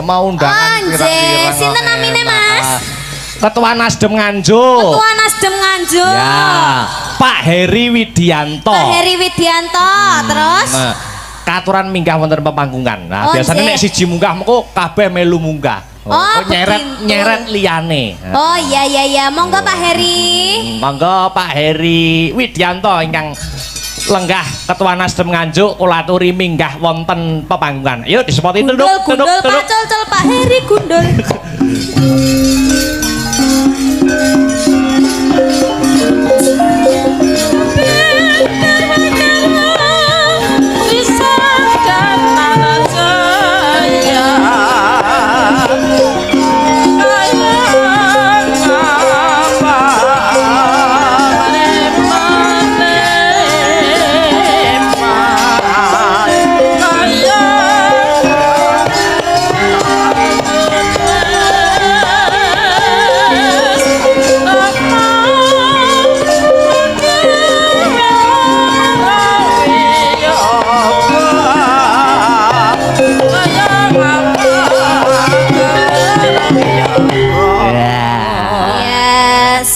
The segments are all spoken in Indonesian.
mau undangan pirang-pirang. Sinten namine, Mas? Ketua Nasdem Nganjuk. Ketua Nasdem Nganjuk. Ya, Pak Heri Widianto. Pak Heri Widianto, terus katuran minggah wonten pepanggungan. Nah, biasanya nek siji munggah mengko kabeh melu munggah. Nyeret liyane. Oh iya, monggo Pak Heri. Monggo Pak Heri Widianto ingkang lenggah Ketua Nasdem Nganjuk kula aturi minggah wonten pepanggungan. Yuk disepoti tunduk. Pak Col Pak Heri gundul.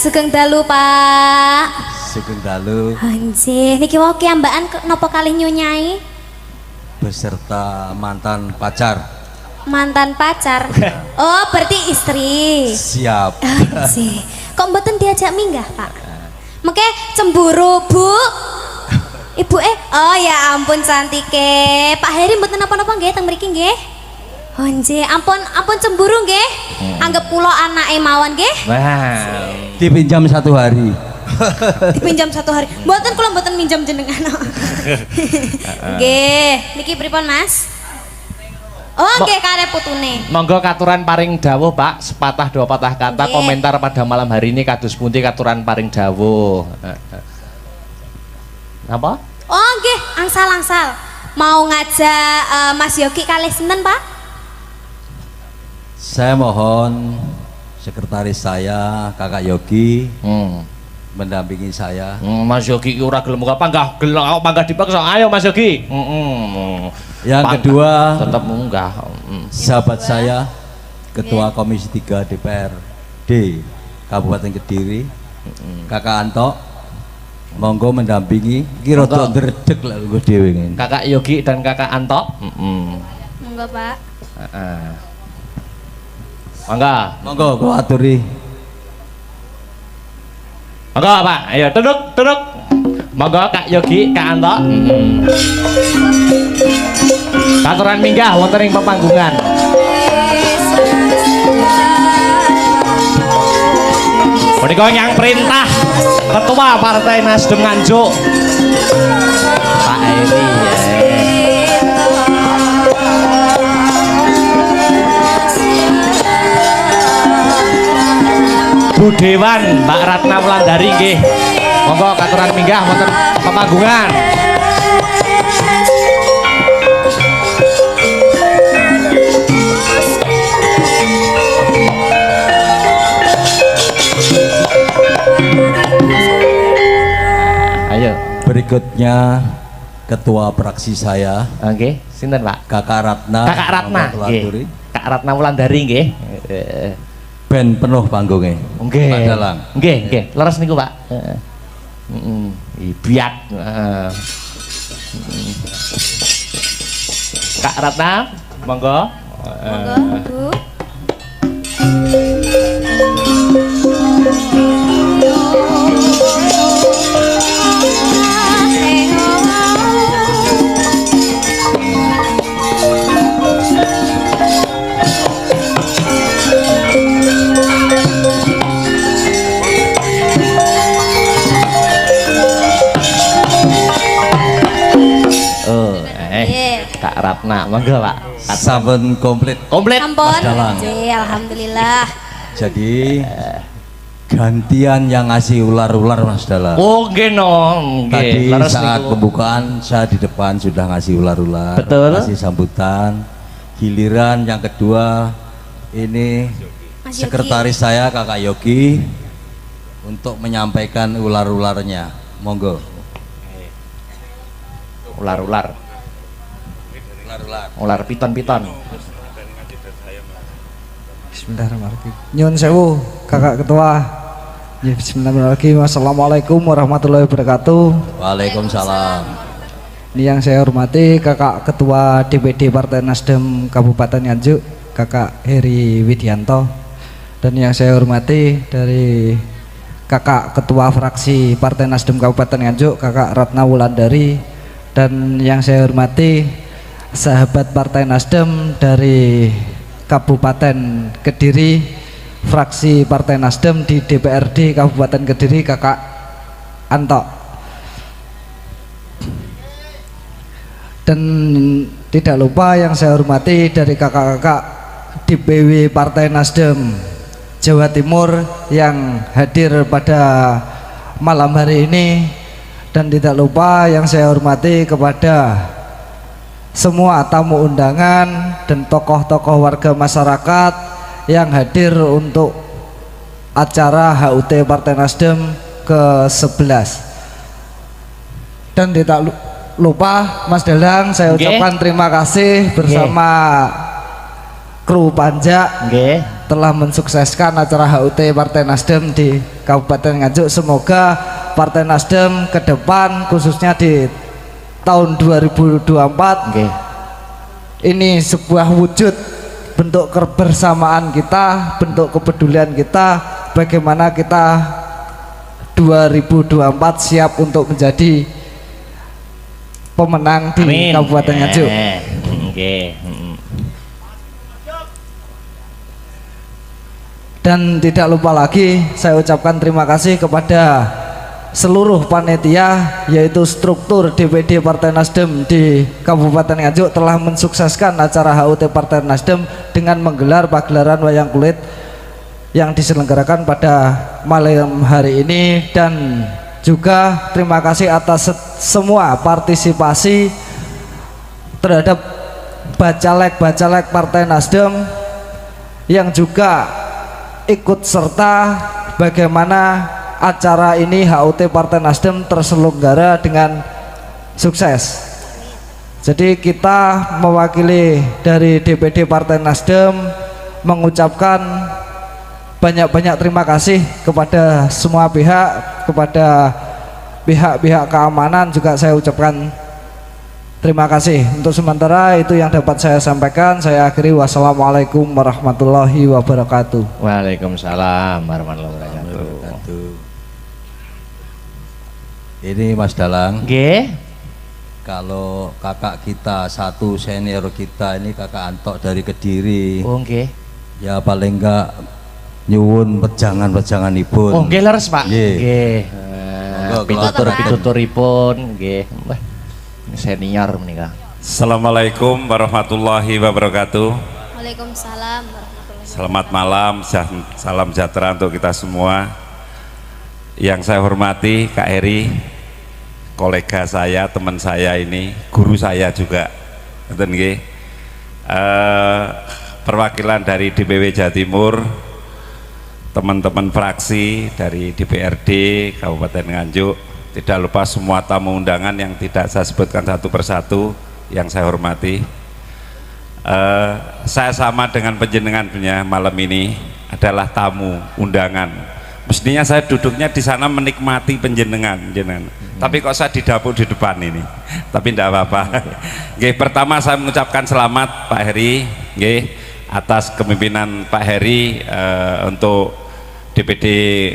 Sugeng dalu Pak. Sugeng dalu. Anjir, niki wau kiambaan napa kalih nyunyai? Beserta mantan pacar. Mantan pacar. Oh, berarti istri. Siap. Anjir. Kok mboten diajak minggah, Pak? Mengke cemburu, Bu. Ibu oh ya ampun cantike. Pak Heri mboten napa-napa nggih teng mriki nggih? Anjir, ampun cemburu nggih. Anggap kula anake mawon nggih. Wow. Dipinjam 1 hari. Dipinjam 1 hari. Mboten kula mboten minjam jenengan. Nggih, niki pripun Mas? Oh, nggih karep putune. Monggo katuran paring dawuh Pak, sepatah dua patah kata komentar pada malam hari ini kados pundi katuran paring dawuh. Apa? Oh, nggih, angsal-angsal. Mau ngajak Mas Yogi kalih sinten, Pak? Saya mohon sekretaris saya Kakak Yogi mendampingi saya. Mas Yogi ora gelem apa panggah dipaksa. Ayo Mas Yogi. Yang kedua tetap munggah. Sahabat saya Ketua Komisi 3 DPRD Kabupaten Kediri Kakak Anto monggo mendampingi kira tok dredeg lah gue dhewe ngene. Kakak Yogi dan Kakak Anto. Monggo, Pak. Monggo kula aturi. Monggo Pak, ayo duduk. Monggo Kak Yogi, Kak Anto. Katuran minggah wonten ing pepanggungan. Menika yang perintah Ketua Partai Nasdem Nganjuk Pak Heri. Bu Dewan, Mbak Ratna Wulandari nggih. Monggo katuran minggah wonten pepanggungan. Ayo. Berikutnya Ketua Praksi saya. Nggih, sinten Pak? Kakak Ratna. Kakak Ratna. Nggih. Kak Ratna Wulandari nggih. Ben penuh panggungnya. Nggih. Dalang. Nggih. Leres niku, Pak. Biak. Kak Ratna, monggo. Monggo, Bu. Kak Ratna, monggo Pak. Saben komplit. Ampun. Alhamdulillah. Jadi gantian yang ngasih ular-ular Mas Dalang. Oh nggih no. Tadi saat pembukaan saya di depan sudah ngasih ular-ular. Betul. Ngasih sambutan. Giliran yang kedua ini sekretaris saya Kakak Yogi untuk menyampaikan ular-ularnya. Monggo. Ular piton Bismillahirrahmanirrahim. Nyun sewu Kakak Ketua. Ya, bismillahirrahmanirrahim. Assalamualaikum warahmatullahi wabarakatuh. Waalaikumsalam. Ini yang saya hormati Kakak Ketua DPD Partai Nasdem Kabupaten Nganjuk, Kakak Heri Widianto. Dan yang saya hormati dari Kakak Ketua Fraksi Partai Nasdem Kabupaten Nganjuk, Kakak Ratna Wulandari. Dan yang saya hormati sahabat Partai Nasdem dari Kabupaten Kediri, fraksi Partai Nasdem di DPRD Kabupaten Kediri, Kakak Anto. Dan tidak lupa yang saya hormati dari kakak-kakak DPW Partai Nasdem Jawa Timur yang hadir pada malam hari ini. Dan tidak lupa yang saya hormati kepada semua tamu undangan dan tokoh-tokoh warga masyarakat yang hadir untuk acara HUT Partai Nasdem ke-11. Dan tidak lupa Mas Dalang, saya ucapkan terima kasih bersama kru Panja telah mensukseskan acara HUT Partai Nasdem di Kabupaten Nganjuk. Semoga Partai Nasdem ke depan khususnya di tahun 2024 ini sebuah wujud bentuk kebersamaan kita, bentuk kepedulian kita, bagaimana kita 2024 siap untuk menjadi pemenang di Kabupaten Nganjuk. Dan tidak lupa lagi saya ucapkan terima kasih kepada seluruh panitia, yaitu struktur DPD Partai Nasdem di Kabupaten Nganjuk telah mensukseskan acara HUT Partai Nasdem dengan menggelar pagelaran wayang kulit yang diselenggarakan pada malam hari ini. Dan juga terima kasih atas semua partisipasi terhadap bacalek-bacalek Partai Nasdem yang juga ikut serta bagaimana acara ini HUT Partai Nasdem terselenggara dengan sukses. Jadi kita mewakili dari DPD Partai Nasdem mengucapkan banyak-banyak terima kasih kepada semua pihak, kepada pihak-pihak keamanan juga saya ucapkan terima kasih. Untuk sementara itu yang dapat saya sampaikan. Saya akhiri, wassalamualaikum warahmatullahi wabarakatuh. Waalaikumsalam warahmatullahi wabarakatuh. Ini Mas Dalang. Nggih. Kalau kakak kita satu senior kita ini Kakak Anto dari Kediri. Oh nggih. Ya paling enggak nyuwun wejangan-wejanganipun. Oh nggih leres Pak. Nggih. Pituturipun nggih. Wah, senior menika. Assalamualaikum warahmatullahi wabarakatuh. Waalaikumsalam warahmatullahi wabarakatuh. Selamat malam, salam sejahtera untuk kita semua. Yang saya hormati Kak Heri, kolega saya, teman saya ini, guru saya juga. Perwakilan dari DPW Jawa Timur, teman-teman fraksi dari DPRD Kabupaten Nganjuk, tidak lupa semua tamu undangan yang tidak saya sebutkan satu persatu yang saya hormati. Saya sama dengan penjenengan punya malam ini adalah tamu undangan. Mestinya saya duduknya di sana menikmati penjenengan. Tapi kok saya di dapur di depan ini. Tapi tidak apa-apa. Pertama saya mengucapkan selamat Pak Heri, atas kepemimpinan Pak Heri untuk DPD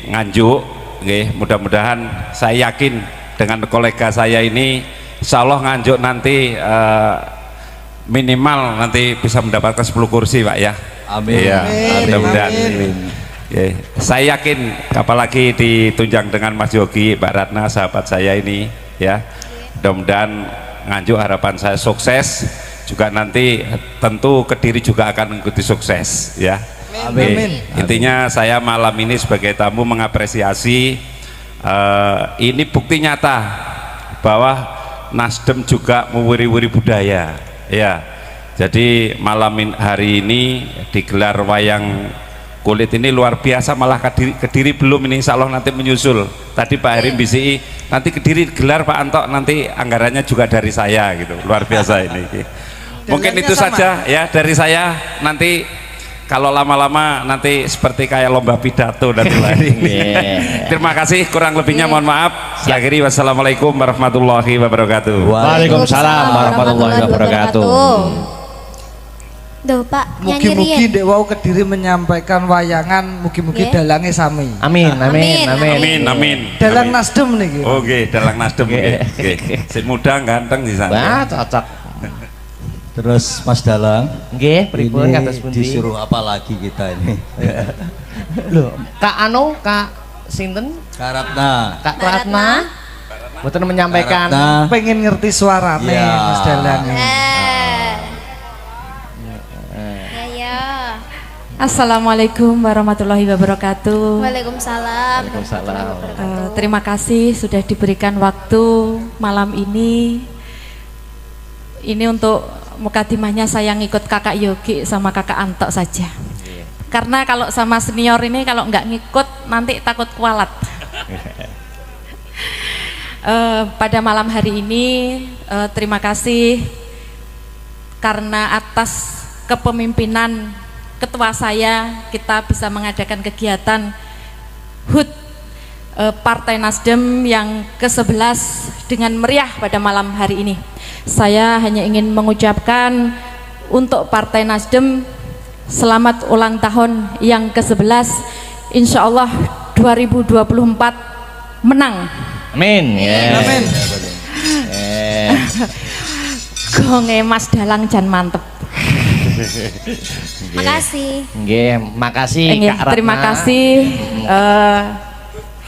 Nganjuk. Mudah-mudahan saya yakin dengan kolega saya ini, insya Allah Nganjuk nanti minimal nanti bisa mendapatkan 10 kursi Pak ya. Amin. Ya, mudah-mudahan. Saya yakin apalagi ditunjang dengan Mas Yogi, Mbak Ratna, sahabat saya ini ya. Mudah-mudahan Nganjuk harapan saya sukses, juga nanti tentu Kediri juga akan mengikuti sukses ya. Amin. Intinya saya malam ini sebagai tamu mengapresiasi ini bukti nyata bahwa Nasdem juga mewuri-wuri budaya ya. Jadi malam hari ini digelar wayang kulit ini luar biasa, malah Kediri belum, ini insya Allah nanti menyusul. Tadi Pak Heri bisi nanti Kediri gelar Pak Anto, nanti anggarannya juga dari saya gitu, luar biasa ini. Mungkin itu saja ya dari saya. Nanti kalau lama-lama nanti seperti kayak lomba pidato dan lain. Terima kasih, kurang lebihnya mohon maaf. Saya akhiri, wassalamualaikum warahmatullahi wabarakatuh. Waalaikumsalam warahmatullahi wabarakatuh. Duh Pak, nyanyi Mugi-mugi riyen. Dek Wau Kediri menyampaikan wayangan, mugi-mugi Nggih. dalange sami. Amin, amin, amin. Amin, amin. Dalang Amin. Nasdem niki. Oke, dalang Nasdem. Oke. Sing muda ganteng di Wah, sana. cocok. Terus Mas Dalang, Nggih, pripun ini kados pundi? disuruh apa lagi kita ini? Lho, Kak Anu, Kak sinten? Karatna. Kak Mbak Ratna. Mboten menyampaikan. Karatna. Pengen ngerti suarane Iya. Mas Dalang. Ya ya. Assalamualaikum warahmatullahi wabarakatuh. Waalaikumsalam. Waalaikumsalam. Terima kasih sudah diberikan waktu malam ini. Ini untuk mukadimahnya saya ngikut kakak Yogi sama kakak Antok saja. Karena kalau sama senior ini kalau nggak ngikut nanti takut kualat. Pada malam hari ini terima kasih karena atas kepemimpinan ketua saya kita bisa mengadakan kegiatan HUT Partai Nasdem yang ke-11 dengan meriah pada malam hari ini. Saya hanya ingin mengucapkan untuk Partai Nasdem selamat ulang tahun yang ke-11. Insya Allah 2024 menang. Amin. Ya. Amin. Gonge Mas Dalang jan mantep. Makasih. Nggih, makasih Nggih, Kak Ratna. terima kasih.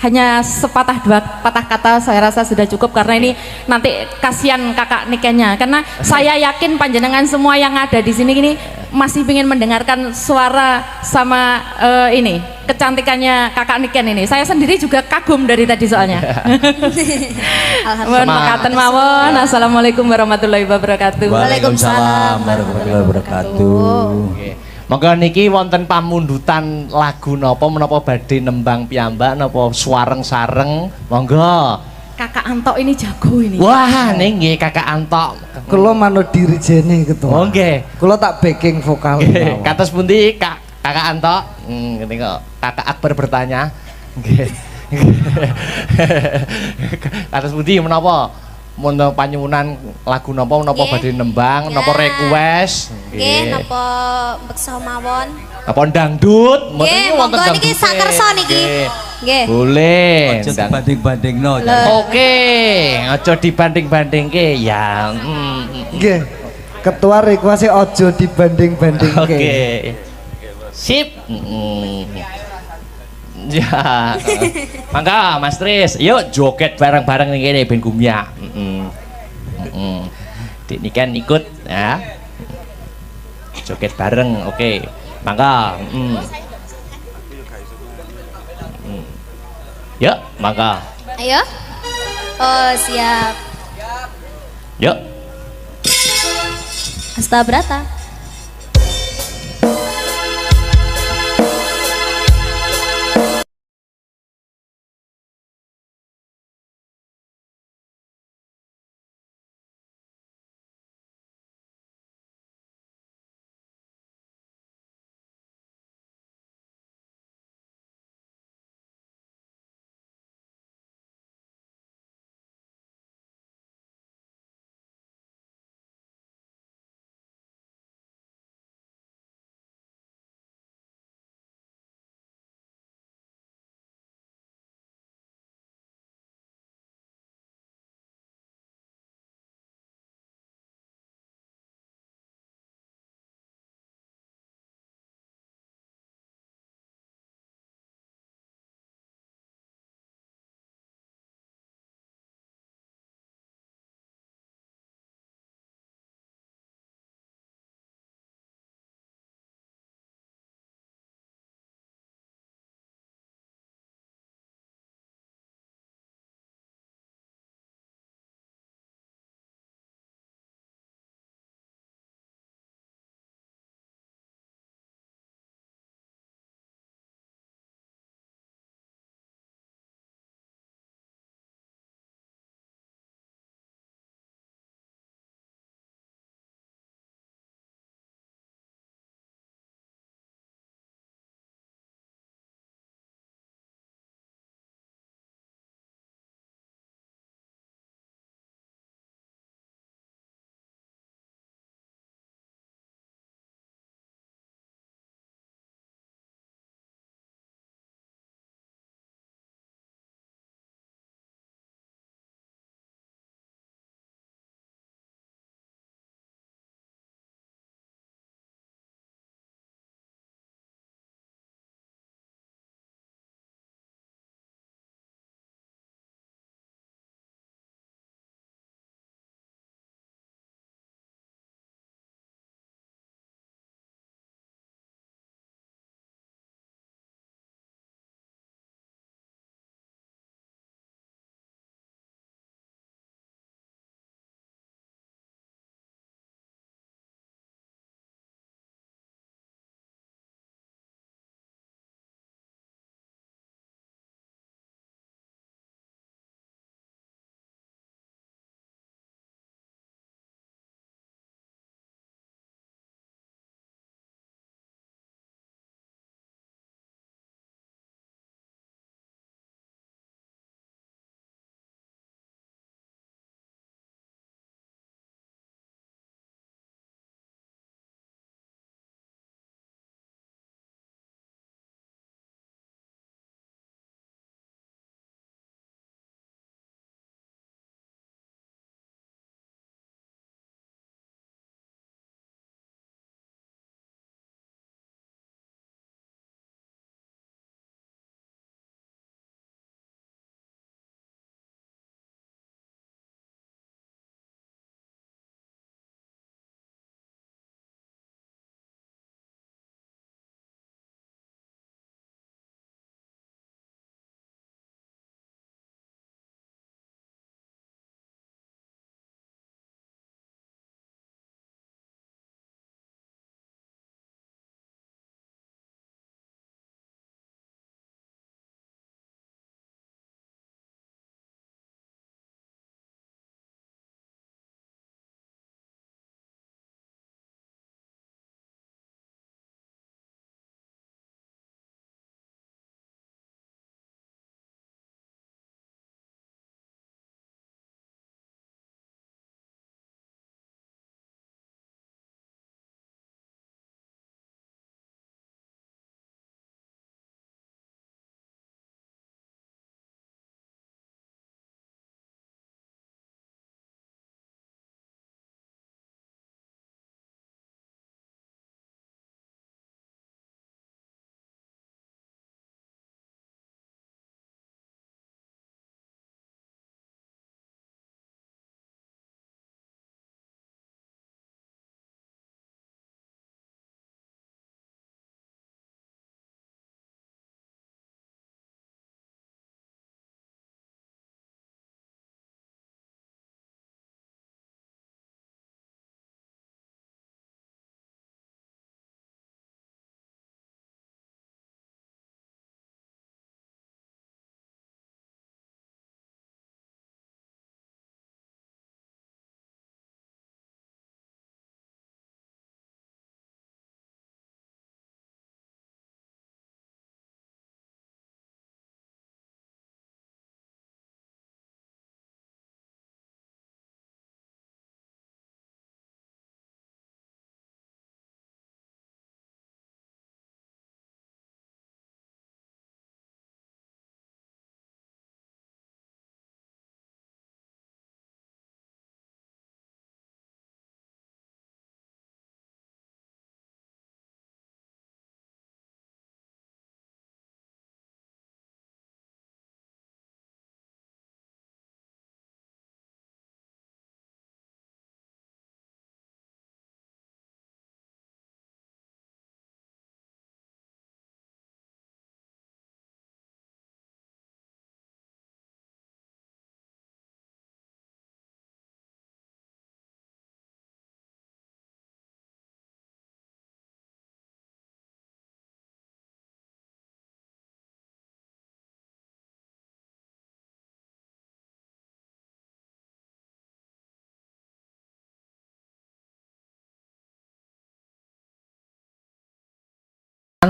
Hanya sepatah dua patah kata saya rasa sudah cukup karena ini nanti kasihan kakak Nikennya karena saya yakin panjenengan semua yang ada di sini ini masih ingin mendengarkan suara sama ini kecantikannya kakak Niken ini. Saya sendiri juga kagum dari tadi soalnya. Mohon mekaten mawon. Assalamualaikum warahmatullahi wabarakatuh. Waalaikumsalam warahmatullahi wabarakatuh. Nggih. Monggo niki wonten pamundutan lagu napa menapa badhe nembang piyambak napa suareng-sareng. Monggo. Kakak Antok ini jago ini. Wah, nggih Kakak Antok. Kula manut dirijeni ketua. Oh nggih. Kula tak backing vokal. Nggih, kados pundi Kakak Antok? Ngene kok Kakak Akbar bertanya. Nggih. Kados pundi menapa? Mun panyuwunan lagu napa menapa Nggih. badhe nembang, Ya. napa request? Nggih, napa beksa mawon? Apa dangdut? Mboten Nggih, iki wonten monggo niki dangdute. sak kersa niki. Nggih. Nggih. Boleh. Aja Dang- dibanding-bandingno. Oke, aja dibanding-bandingke ya. Nggih. Ketua request ojo dibanding-bandingke. Oke. Sip. Ya. Mangga Mas Tris, yuk joget bareng-bareng ning kene ben gumyak. Dik ini kan ikut ya. Joget bareng, oke. Mangga. Yuk, mangga. Ayo. Oh, siap. Yuk. Asta Brata.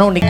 anu nik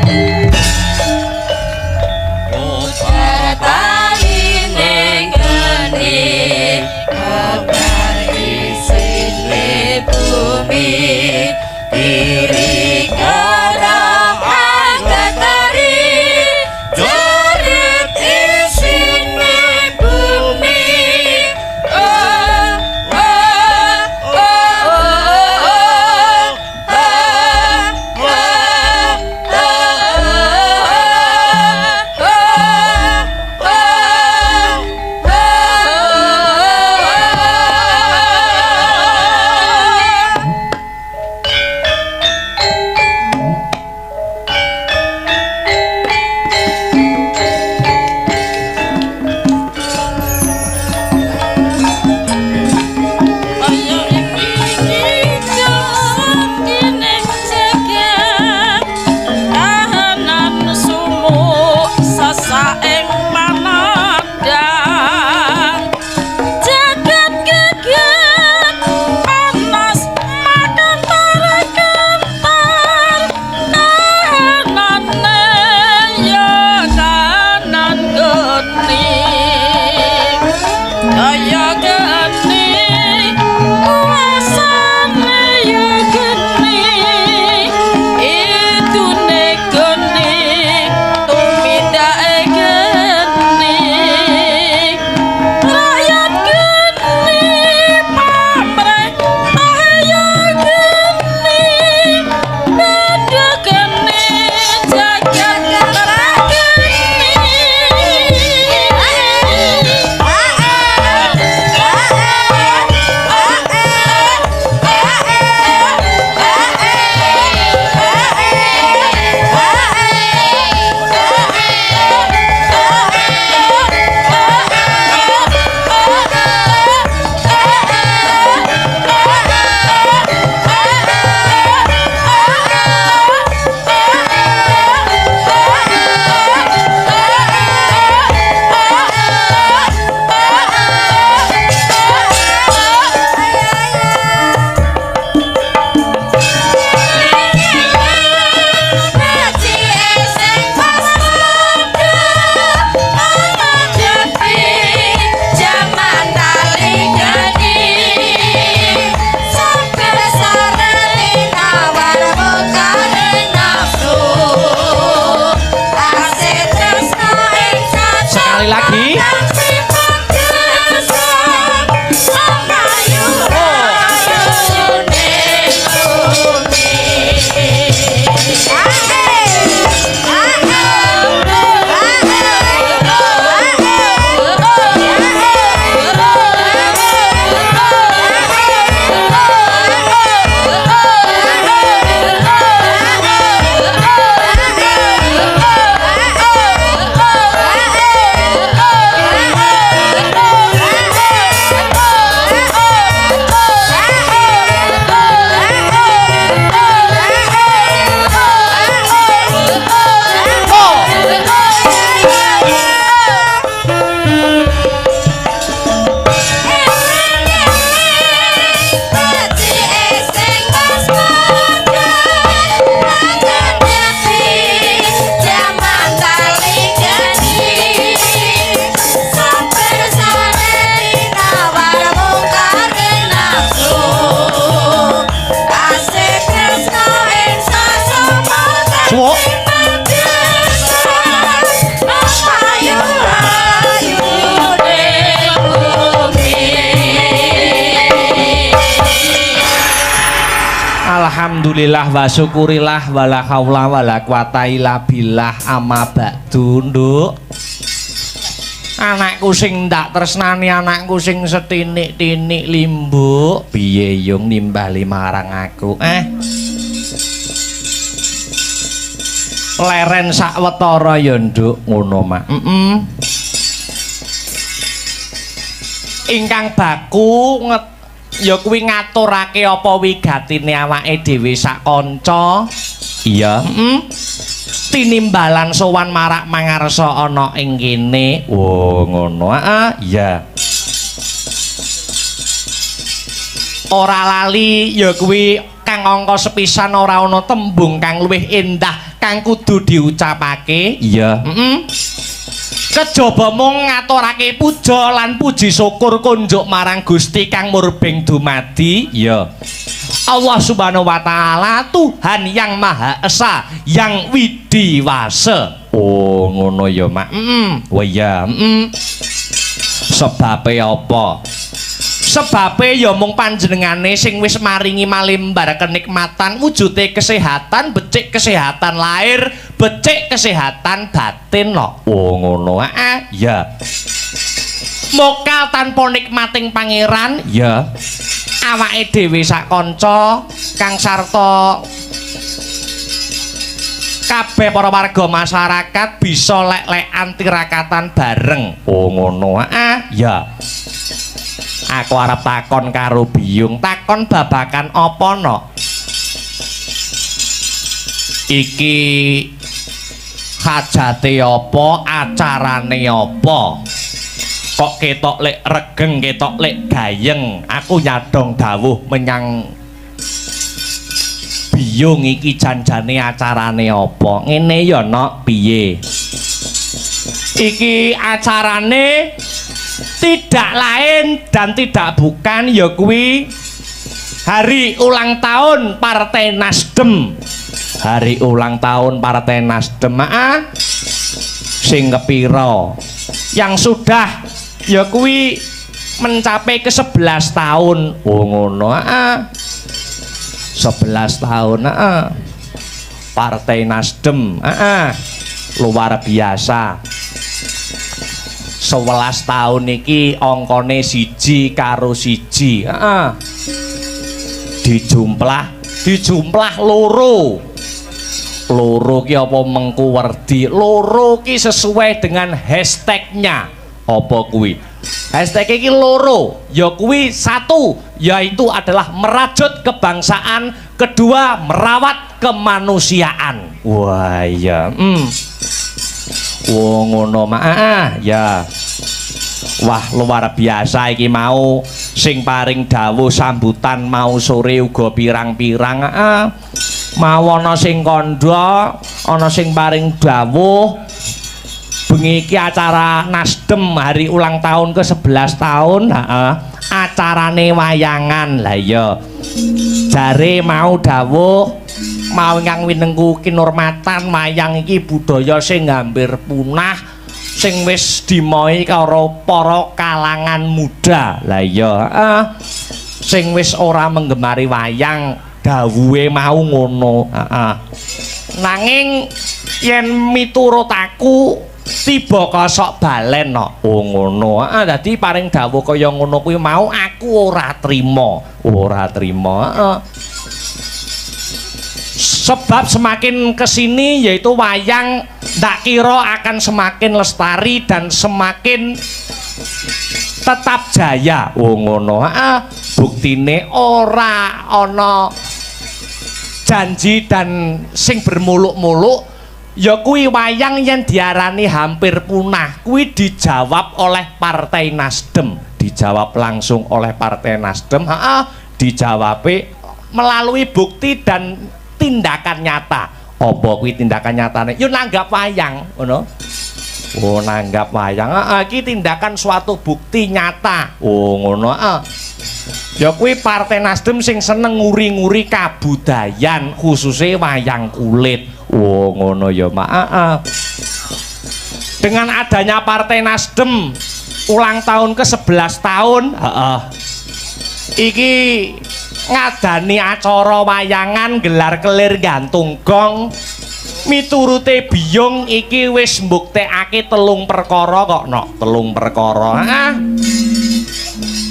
Alhamdulillah wa syukurillah wala haula wala quwata illa billah amma ba'du nduk. Anakku sing ndak tresnani, anakku sing setinik-tinik limbuk, piye yung nimbali marang aku? Leren sakwetara ya nduk ngono mak. Ingkang baku ya kuwi ngaturake apa wigatine awake dhewe sak kanca. Iya, tinimbalan sowan marak mangarsa ana ing kene. Oh, ngono. Iya. Ora lali ya kuwi kang angka sepisan ora ana tembung kang luwih endah kang kudu diucapake. Iya. Kejaba mung ngaturake puja lan puji syukur kunjuk marang Gusti kang murbeng dumadi. Iya. Allah Subhanahu wa taala, Tuhan yang Maha Esa, yang widiwasa. Oh, ngono ya, Mak. Oh iya, Sebabe apa? Sebabe ya mung panjenengane sing wis maringi malimbar kenikmatan wujude kesehatan, becik kesehatan lahir, becik kesehatan batin lho. Oh, ngono. Ya. Mokal tanpa nikmating pangeran, Ya. awake dhewe sak kanca kang sarta kabeh para warga masyarakat bisa lek-lekan tirakatan bareng. Oh, ngono. Ya. Aku arep takon karo Biyung, takon babakan apa no? Iki hajate apa, acarane apa? Kok ketok lek regeng, ketok lek gayeng. Aku nyadong dawuh menyang Biyung, iki janjane acarane apa? Ngene ya nok, piye? Iki acarane tidak lain dan tidak bukan ya kuwi hari ulang tahun Partai Nasdem. Hari ulang tahun Partai Nasdem sing kepira? Yang sudah ya kuwi mencapai ke 11 tahun. Oh ngono. 11 tahun Partai Nasdem. Luar biasa. 11 tahun iki angkane 1 karo 1. Dijumplah loro. Loro ki apa mengku werdi? Loro ki sesuai dengan hashtagnya. Apa kuwi? Hashtag iki loro, ya kuwi 1 yaitu adalah merajut kebangsaan, kedua merawat kemanusiaan. Wah iya. Wah ngono ya. Wah luar biasa iki mau sing paring dawuh sambutan mau sore uga pirang-pirang. Mau ana sing kandha, ana sing paring dawuh bengi iki acara Nasdem hari ulang tahun ke 11 tahun. Acarane wayangan. Lah iya. Jare mau dawuh mau ingkang winengku kinurmatan wayang iki budaya sing hampir punah, sing wis dimoi karo para kalangan muda. Lah iya, sing wis ora menggemari wayang dawuhe mau ngono. Nanging yen miturut aku tiba kosok balen no. Oh ngono. Dadi paring dawuh kaya ngono kuwi mau aku ora trima. Sebab semakin kesini yaitu wayang ndak kira akan semakin lestari dan semakin tetap jaya. Oh ngono. Buktine ora ana janji dan sing bermuluk-muluk. Ya kuwi wayang yang diarani hampir punah kuwi dijawab oleh Partai Nasdem. Dijawab langsung oleh Partai Nasdem. Dijawabe melalui bukti dan tindakan nyata. Apa kuwi tindakan nyatane? Yo nanggap wayang, ngono. Oh, nanggap wayang. Iki tindakan suatu bukti nyata. Oh, ngono. Ya kuwi Partai Nasdem sing seneng nguri-nguri kabudayan, khususnya wayang kulit. Oh, ngono ya, Mak. Dengan adanya Partai Nasdem ulang tahun ke 11 tahun, iki ngadani acara wayangan gelar kelir gantung gong. Miturute Biyung iki wis mbuktekake 3 perkara kok no. 3 perkara.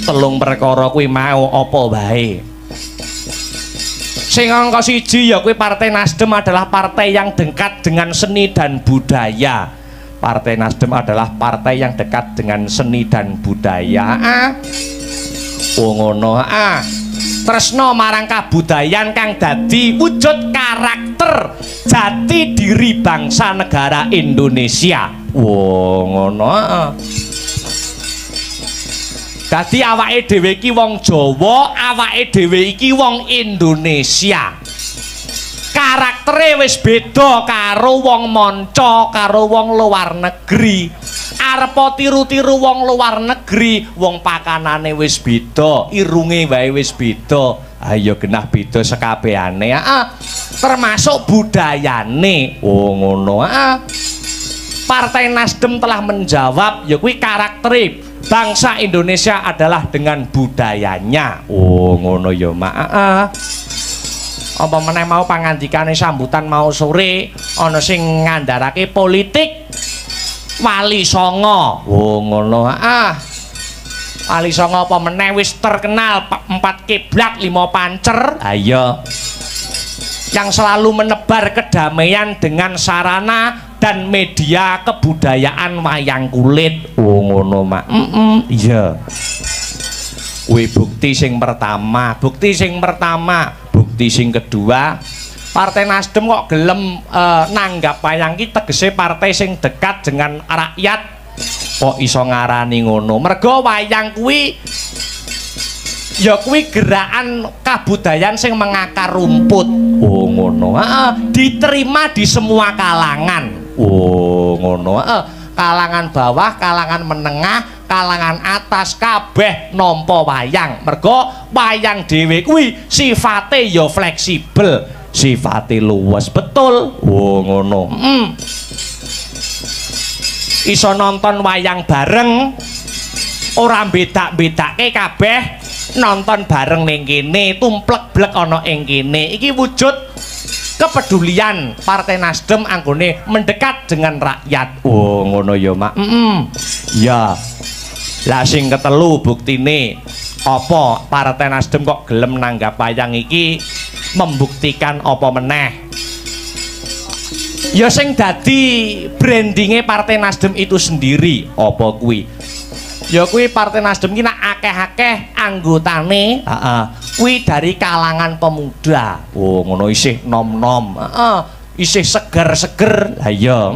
3 perkara kuwi mau apa wae. Sing angka 1 ya kuwi Partai Nasdem adalah partai yang dekat dengan seni dan budaya. Partai Nasdem adalah partai yang dekat dengan seni dan budaya. Oh ngono. Tresno marang kabudayan kang dadi wujud karakter jati diri bangsa negara Indonesia. Wow ngono. Dadi awake dhewe iki wong Jawa, awake dhewe iki wong Indonesia. karaktere wis beda karo wong manca karo wong luar negeri. Arepa tiru-tiru wong luar negeri, wong pakanane wis beda, irunge wae wis beda. Ayo genah beda sekabehane. Termasuk budayane. Oh ngono. Partai Nasdem telah menjawab, ya kuwi karaktere bangsa Indonesia adalah dengan budayanya. Oh ngono ya, Mak. Apa meneh mau pangandikane sambutan mau sore ana sing ngandharake politik Wali Songo. Oh ngono. Wali Songo apa meneh wis terkenal 4 kiblat 5 pancer. Ayo. Yang selalu menebar kedamaian dengan sarana dan media kebudayaan wayang kulit. Oh ngono, Mak. Iya. Kuwi bukti sing pertama, bukti sing kedua, Partai Nasdem kok gelem nanggap wayang ki tegese partai sing dekat dengan rakyat. Kok iso ngarani ngono? Mergo wayang kuwi ya kuwi gerakan kabudayaan sing mengakar rumput. Oh ngono. Diterima di semua kalangan. Oh ngono. Kalangan bawah, kalangan menengah, kalangan atas kabeh nampa wayang. Mergo wayang dhewe kuwi sifate ya fleksibel, sifate luwes betul. Oh ngono. Iso nonton wayang bareng, ora bedak-bedake kabeh nonton bareng ning kene, tumplek-blek ana ing kene. Iki wujud kepedulian Partai Nasdem anggone mendekat dengan rakyat. Oh ngono ya, Mak. Ya. Lah sing ketelu buktine apa Partai Nasdem kok gelem nanggap wayang iki membuktikan apa meneh? Ya sing dadi brandinge Partai Nasdem itu sendiri apa kuwi? Ya kuwi Partai Nasdem ki nak akeh-akeh anggotane, kuwi dari kalangan pemuda. Oh ngono isih nom-nom, isih seger-seger. Lah ya,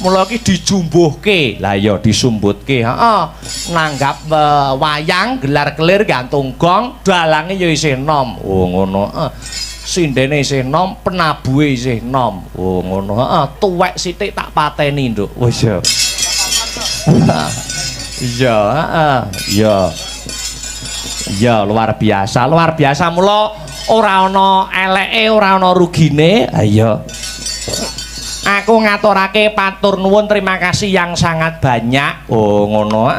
mula ki dijumbuhke. Lah ya disumbutke, nanggap wayang, gelar kelir gantung gong, dalange ya isih nom. Oh ngono. Sindene isih nom, penabuhe isih nom. Oh ngono. Tuwek sithik tak pateni, Nduk. Wis ya. Iya, iya luar biasa mula ora ana eleke, ora ana rugine. Ayo. Aku ngaturake patur nuwun terima kasih yang sangat banyak. Oh ngono.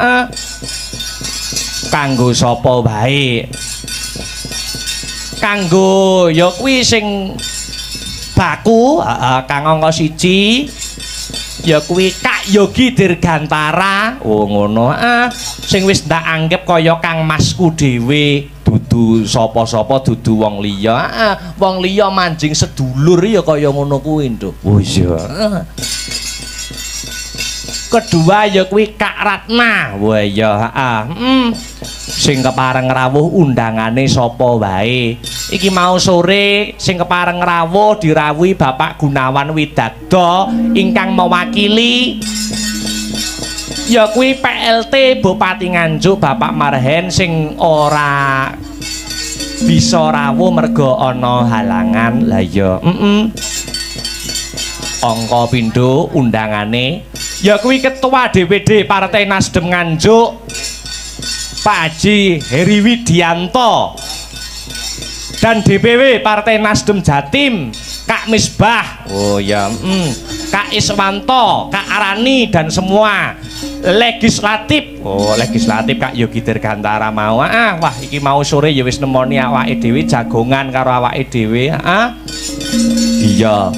Kanggo sapa wae? Kanggo ya kuwi sing baku, Kang angka 1. Ya kuwi Kak Yogi Dirgantara. Oh ngono. Sing wis ndak anggap kaya Kang Masku dhewe, dudu sapa-sapa, dudu wong liya. Wong liya manjing sedulur ya kaya ngono kuwi, Nduk. Oh iya. Kedua ya kuwi Kak Ratna. Wah iya, sing kepareng rawuh undangane sapa wae. Iki mau sore sing kepareng rawuh dirawuhi Bapak Gunawan Widagdo ingkang mewakili ya kuwi PLT Bupati Nganjuk Bapak Marhen sing ora bisa rawuh mergo ana halangan. Lah ya, angka pindho undangane ya kuwi Ketua DPD Partai Nasdem Nganjuk Pak Haji Heri Widianto dan DPW Partai Nasdem Jatim Kak Misbah. Oh ya, Kak Iswanto, Kak Arani dan semua legislatif. Oh legislatif Kak Yogi Dirgantara mau. Wah iki mau sore ya wis nemoni awake dhewe jagongan karo awake dhewe. Iya.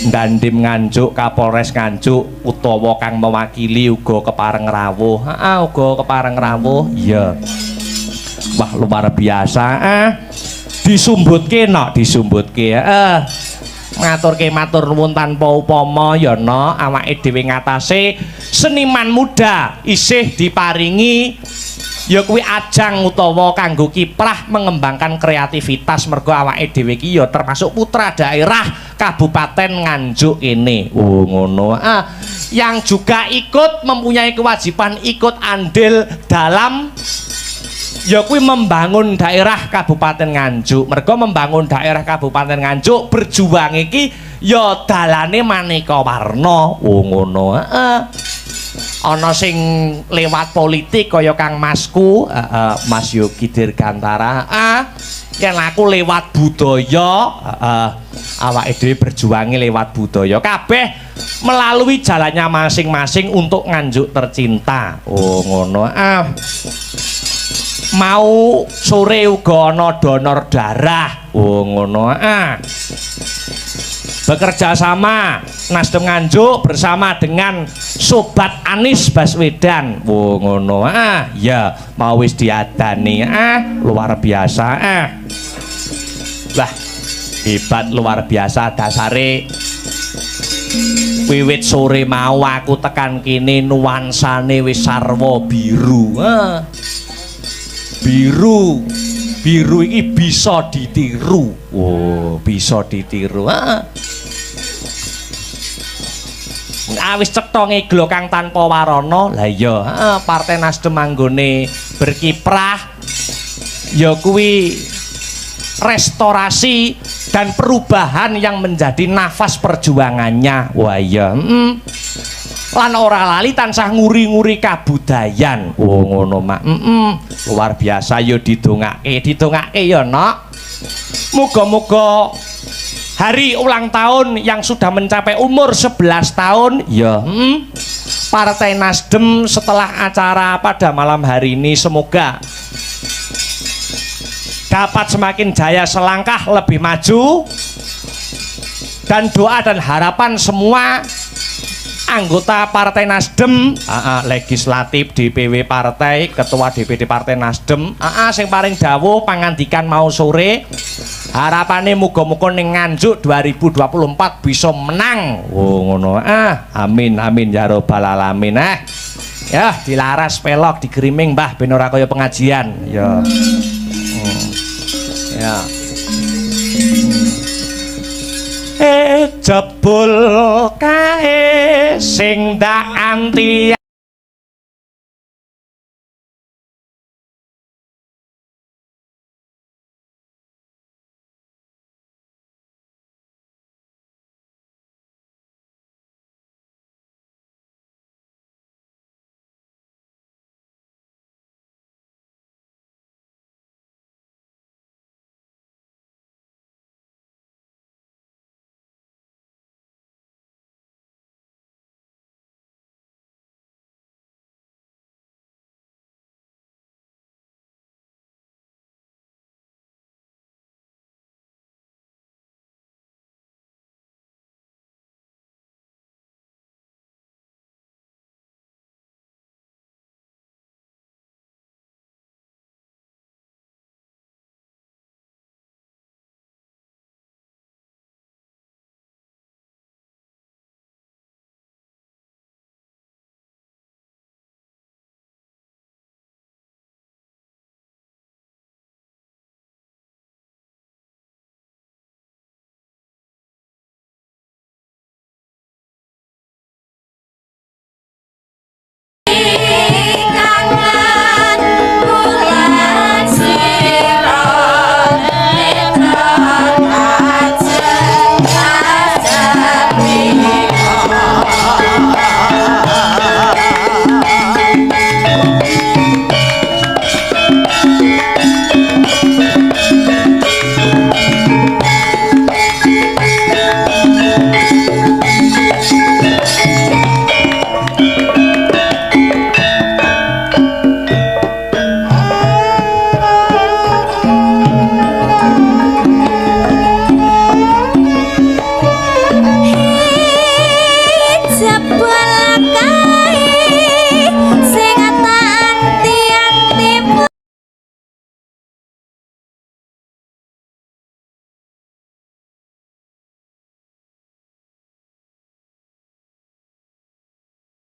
Dandim Nganjuk, Kapolres Nganjuk utawa kang mewakili uga kepareng rawuh. Uga kepareng rawuh. Iya. Wah luar biasa. Disumbutke nok, disumbutke. Ngaturke matur nuwun tanpa upama ya no awake dhewe ngatasé seniman muda isih diparingi ya kuwi ajang utawa kanggo kiprah mengembangkan kreativitas mergo awake dhewe iki ya termasuk putra daerah Kabupaten Nganjuk ini. Oh ngono. Yang juga ikut mempunyai kewajiban ikut andil dalam ya kuwi membangun daerah Kabupaten Nganjuk. Mergo membangun daerah Kabupaten Nganjuk berjuang iki ya dalane maneka warna. Oh ngono, heeh. Ana sing lewat politik kaya Kang Masku, Mas Yogi Dirgantara. Yen aku lewat budaya, awake dhewe berjuangi lewat budaya. Kabeh melalui jalannya masing-masing untuk Nganjuk tercinta. Oh ngono. Mau sore uga ana donor darah. Oh ngono. Bekerja sama Nasdem Nganjuk bersama dengan Sobat Anies Baswedan. Oh ngono. Ya mau wis diadani. Luar biasa. Lah hebat luar biasa dasare. Wiwit sore mau aku tekan kene nuansane wis sarwa biru. Biru iki bisa ditiru. Oh, bisa ditiru. Wis cetha ngeglo kang tanpa warana. Lah iya, Partai Nasdem anggone berkiprah ya kuwi restorasi dan perubahan yang menjadi nafas perjuangannya. Wah iya, lan ora lali tansah nguri-nguri kabudayan. Oh ngono mak. Luar biasa yo didongake ya nok. Muga-muga hari ulang tahun yang sudah mencapai umur 11 tahun ya Partai Nasdem setelah acara pada malam hari ini semoga dapat semakin jaya selangkah lebih maju, dan doa dan harapan semua anggota Partai Nasdem, legislatif, DPW Partai, Ketua DPD Partai Nasdem, sing paling dawuh pangandikan mau sore, harapannya muga-muga ning Nganjuk 2024 bisa menang. Oh ngono. Amin amin ya robbal alamin. Ya dilaras pelok digeriming Mbah ben ora kaya pengajian. Ya. Ya. Jebul kae sing ndak anti